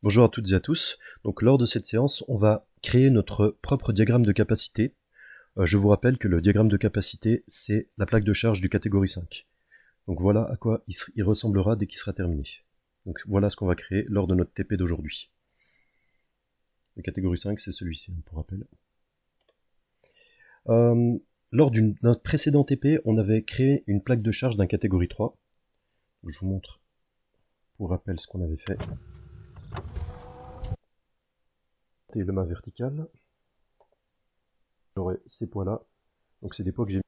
Bonjour à toutes et à tous. Donc lors de cette séance, on va créer notre propre diagramme de capacité. Je vous rappelle que le diagramme de capacité, c'est la plaque de charge du catégorie 5. Donc voilà à quoi il ressemblera dès qu'il sera terminé. Donc voilà ce qu'on va créer lors de notre TP d'aujourd'hui. Le catégorie 5, c'est celui-ci, pour rappel. Lors d'un précédent TP, on avait créé une plaque de charge d'un catégorie 3. Je vous montre pour rappel ce qu'on avait fait. Et le mât vertical. J'aurai ces poids là, donc c'est des poids que j'ai mis.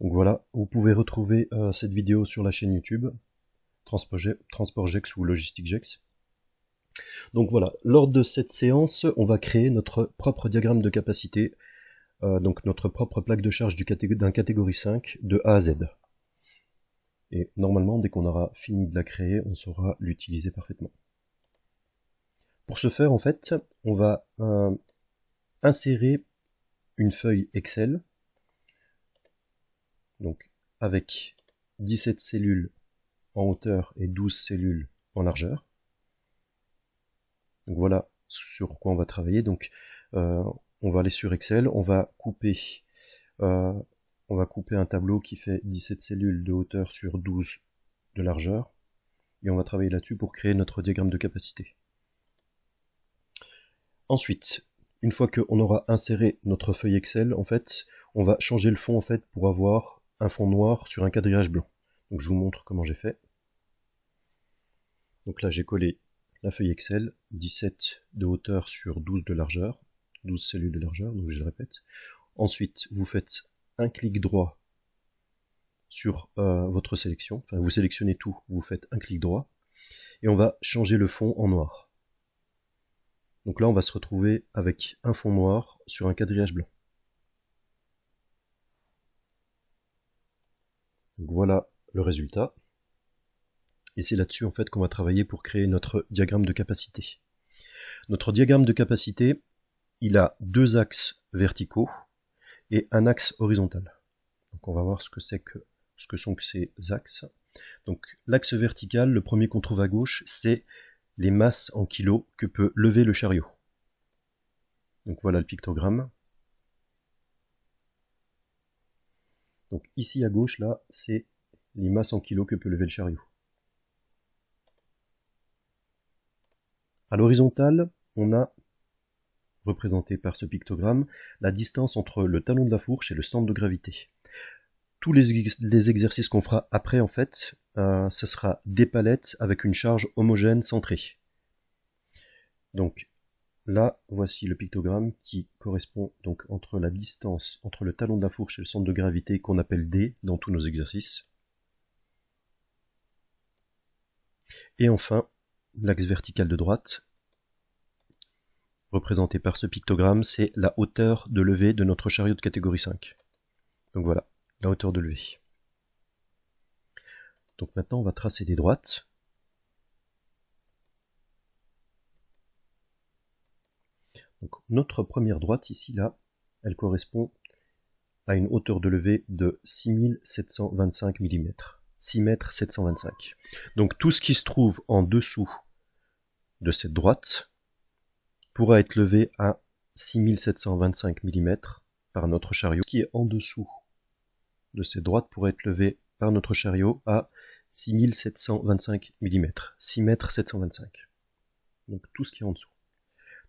Donc voilà, vous pouvez retrouver cette vidéo sur la chaîne YouTube, TransportGex ou LogisticGex. Donc voilà, lors de cette séance, on va créer notre propre diagramme de capacité, donc notre propre plaque de charge d'un catégorie 5 de A à Z. Et normalement, dès qu'on aura fini de la créer, on saura l'utiliser parfaitement. Pour ce faire, en fait, on va insérer une feuille Excel, donc avec 17 cellules en hauteur et 12 cellules en largeur. Donc voilà sur quoi on va travailler. Donc on va aller sur Excel, on va couper un tableau qui fait 17 cellules de hauteur sur 12 de largeur, et on va travailler là-dessus pour créer notre diagramme de capacité. Ensuite, une fois qu'on aura inséré notre feuille Excel, en fait, on va changer le fond en fait pour avoir un fond noir sur un quadrillage blanc. Donc je vous montre comment j'ai fait. Donc là j'ai collé la feuille Excel, 17 de hauteur sur 12 de largeur, 12 cellules de largeur, donc je le répète. Ensuite, vous faites un clic droit sur votre sélection, enfin vous sélectionnez tout, vous faites un clic droit, et on va changer le fond en noir. Donc là on va se retrouver avec un fond noir sur un quadrillage blanc. Donc voilà le résultat. Et c'est là-dessus en fait qu'on va travailler pour créer notre diagramme de capacité. Notre diagramme de capacité, il a deux axes verticaux et un axe horizontal. Donc on va voir ce que sont que ces axes. Donc l'axe vertical, le premier qu'on trouve à gauche, c'est les masses en kilos que peut lever le chariot. Donc voilà le pictogramme. Donc ici à gauche, là, c'est les masses en kilos que peut lever le chariot. À l'horizontale, on a, représenté par ce pictogramme, la distance entre le talon de la fourche et le centre de gravité. Tous les exercices qu'on fera après, en fait, ce sera des palettes avec une charge homogène centrée. Donc là, voici le pictogramme qui correspond donc entre la distance entre le talon de la fourche et le centre de gravité qu'on appelle D dans tous nos exercices. Et enfin, l'axe vertical de droite, représenté par ce pictogramme, c'est la hauteur de levée de notre chariot de catégorie 5. Donc voilà, la hauteur de levée. Donc maintenant, on va tracer des droites. Donc notre première droite ici, là, elle correspond à une hauteur de levée de 6725 mm. 6 mètres 725. Donc tout ce qui se trouve en dessous de cette droite pourra être levé à 6725 mm par notre chariot. Ce qui est en dessous de cette droite pourra être levé par notre chariot à 6725 mm. 6 mètres 725. Donc tout ce qui est en dessous.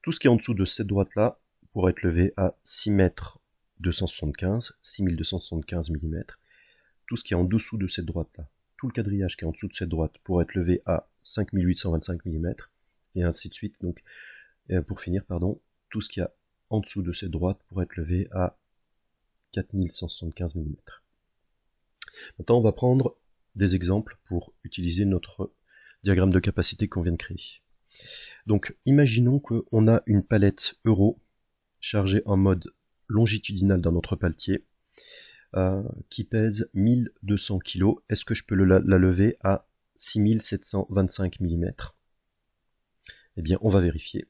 Tout ce qui est en dessous de cette droite-là pourra être levé à 6 mètres 275, 6275 mm. Tout ce qui est en dessous de cette droite-là, tout le quadrillage qui est en dessous de cette droite pourra être levé à 5825 mm, et ainsi de suite. Donc, pour finir, tout ce qui est en dessous de cette droite pourra être levé à 4175 mm. Maintenant, on va prendre des exemples pour utiliser notre diagramme de capacité qu'on vient de créer. Donc, imaginons qu'on a une palette euro chargée en mode longitudinal dans notre paletier, qui pèse 1200 kg. Est-ce que je peux la lever à 6725 mm? Eh bien, on va vérifier.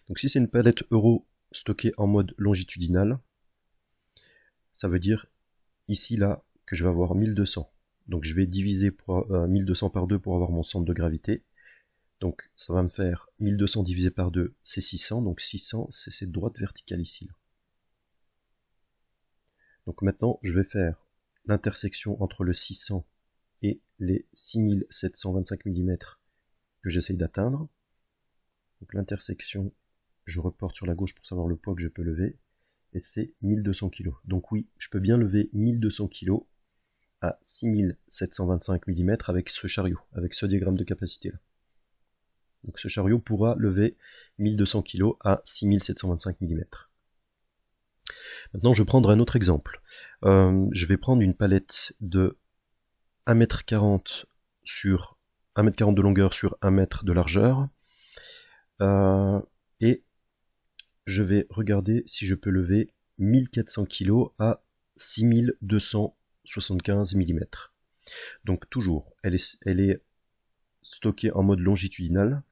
Donc si c'est une palette euro stockée en mode longitudinal, ça veut dire ici là que je vais avoir 1200. Donc je vais diviser 1200 par 2 pour avoir mon centre de gravité. Donc ça va me faire 1200 divisé par 2, c'est 600. Donc 600, c'est cette droite verticale ici. Là. Donc maintenant, je vais faire l'intersection entre le 600 et les 6725 mm que j'essaye d'atteindre. Donc l'intersection, je reporte sur la gauche pour savoir le poids que je peux lever. Et c'est 1200 kg. Donc oui, je peux bien lever 1200 kg à 6725 mm avec ce chariot, avec ce diagramme de capacité là. Donc ce chariot pourra lever 1200 kg à 6725 mm. Maintenant, je vais prendre un autre exemple. Je vais prendre une palette de 1m40 sur 1m40 de longueur sur 1 m de largeur. Et je vais regarder si je peux lever 1400 kg à 6275 mm. Donc toujours, elle est stockée en mode longitudinal.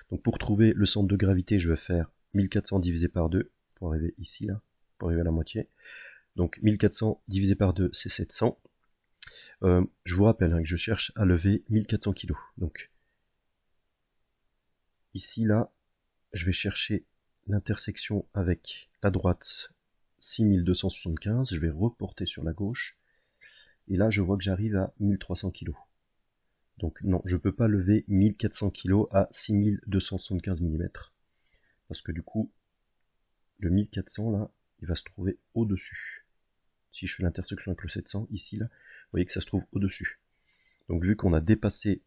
Donc pour trouver le centre de gravité, je vais faire 1400 divisé par 2 pour arriver ici, là, pour arriver à la moitié. Donc 1400 divisé par 2, c'est 700. Je vous rappelle que je cherche à lever 1400 kg. Donc ici, là, je vais chercher l'intersection avec la droite 6275. Je vais reporter sur la gauche. Et là, je vois que j'arrive à 1300 kg. Donc non, je ne peux pas lever 1400 kg à 6275 mm. Parce que du coup, le 1400 là, il va se trouver au-dessus. Si je fais l'intersection avec le 700, ici là, vous voyez que ça se trouve au-dessus. Donc vu qu'on a dépassé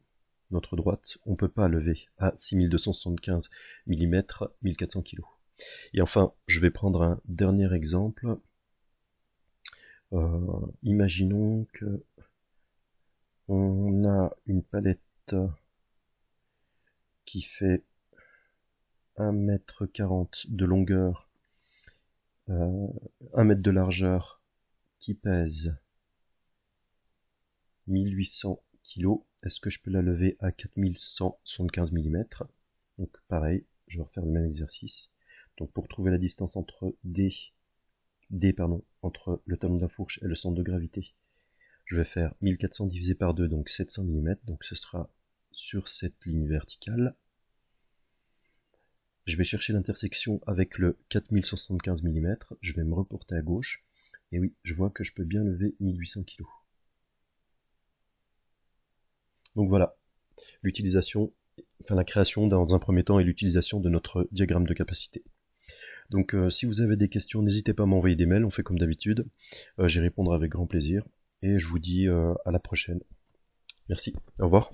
notre droite, on ne peut pas lever à 6275 mm 1400 kg. Et enfin, je vais prendre un dernier exemple. Imaginons que on a une palette qui fait 1m40 de longueur, 1 m de largeur, qui pèse 1800 kg. Est-ce que je peux la lever à 4175 mm? Donc pareil, je vais refaire le même exercice. Donc pour trouver la distance entre entre le talon de la fourche et le centre de gravité, je vais faire 1400 divisé par 2, donc 700 mm, donc ce sera sur cette ligne verticale. Je vais chercher l'intersection avec le 4175 mm, je vais me reporter à gauche, et oui, je vois que je peux bien lever 1800 kg. Donc voilà, la création dans un premier temps et l'utilisation de notre diagramme de capacité. Donc si vous avez des questions, n'hésitez pas à m'envoyer des mails, on fait comme d'habitude, j'y répondrai avec grand plaisir, et je vous dis à la prochaine. Merci, au revoir.